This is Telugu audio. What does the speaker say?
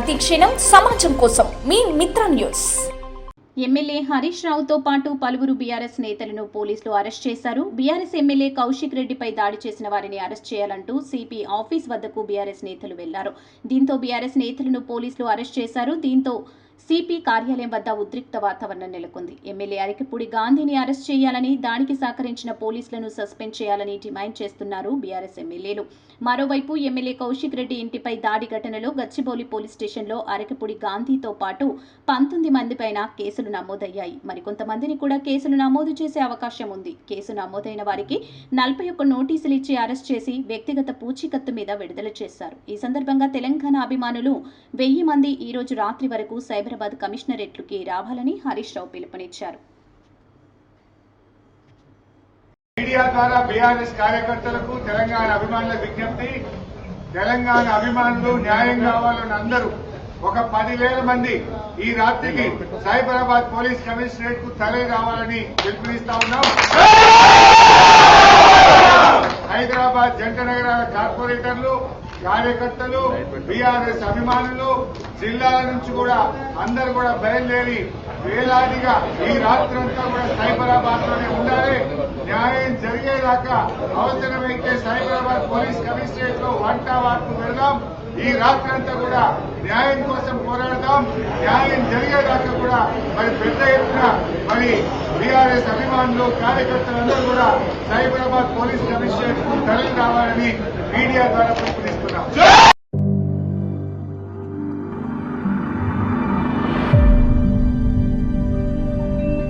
ప్రతి క్షణం సమాజం కోసం మీ మిత్ర న్యూస్. ఎమ్మెల్యే హరీష్ రావుతో పాటు పలువురు బీఆర్ఎస్ నేతలను పోలీసులు అరెస్ట్ చేశారు. బీఆర్ఎస్ ఎమ్మెల్యే కౌశిక్ రెడ్డిపై దాడి చేసిన వారిని అరెస్ట్ చేయాలంటూ సిపి ఆఫీస్ వద్దకు బీఆర్ఎస్ నేతలు వెళ్లారు. దీంతో బీఆర్ఎస్ నేతలను పోలీసులు అరెస్ట్ చేశారు. దీంతో సిపి కార్యాలయం వద్ద ఉద్రిక్త వాతావరణం నెలకొంది. ఎమ్మెల్యే అరికపూడి గాంధీని అరెస్ట్ చేయాలని, దాడికి సహకరించిన పోలీసులను సస్పెండ్ చేయాలని డిమాండ్ చేస్తున్నారు బీఆర్ఎస్ ఎమ్మెల్యేలు. మరోవైపు ఎమ్మెల్యే కౌశిక్ రెడ్డి ఇంటిపై దాడి ఘటనలో గచ్చిబౌలి పోలీస్ స్టేషన్లో అరికపూడి గాంధీతో పాటు 19 మందిపైన కేసులు నమోదయ్యాయి. మరికొంతమందిని కూడా కేసులు నమోదు చేసే అవకాశం ఉంది. కేసు నమోదైన వారికి 41 నోటీసులు ఇచ్చి అరెస్ట్ చేసి వ్యక్తిగత పూచీకత్తు మీద విడుదల చేశారు. ఈ సందర్భంగా తెలంగాణ అభిమానులు 1000 మంది ఈ రోజు రాత్రి వరకు సైబరాబాద్ కమిషనరేట్లుకి రావాలని హరీష్ రావు పిలుపునిచ్చారు. మీడియా ద్వారా బీఆర్ఎస్ కార్యకర్తలకు, తెలంగాణ అభిమానుల విజ్ఞప్తి, తెలంగాణ అభిమానులు న్యాయం కావాలని అందరూ ఒక 10,000 మంది ఈ రాత్రికి సైబరాబాద్ పోలీస్ కమిషనరేట్ కు తరలి రావాలని పిలుపునిస్తా ఉన్నాం. హైదరాబాద్ జంట నగరాల కార్పొరేటర్లు, కార్యకర్తలు, బీఆర్ఎస్ అభిమానులు జిల్లాల నుంచి కూడా అందరూ కూడా బయలుదేరి వేలాదిగా ఈ రాత్రంతా కూడా సైబరాబాద్ లోనే ఉండాలి. న్యాయం జరిగేదాకా అవసరమైతే సైబరాబాద్ పోలీస్ కమిషనరేట్ లో వంట వార్పు పెడదాం. ఈ రాత్రంతా కూడా న్యాయం కోసం పోరాడదాం. న్యాయం జరిగేదాకా కూడా మరి పెద్ద ఎత్తున మరి బీఆర్ఎస్ అభిమానులు, కార్యకర్తలందరూ కూడా సైబరాబాద్ పోలీస్ కమిషనరేట్ కు తరలి రావాలని మీడియా ద్వారా పిలుపునిస్తున్నాం.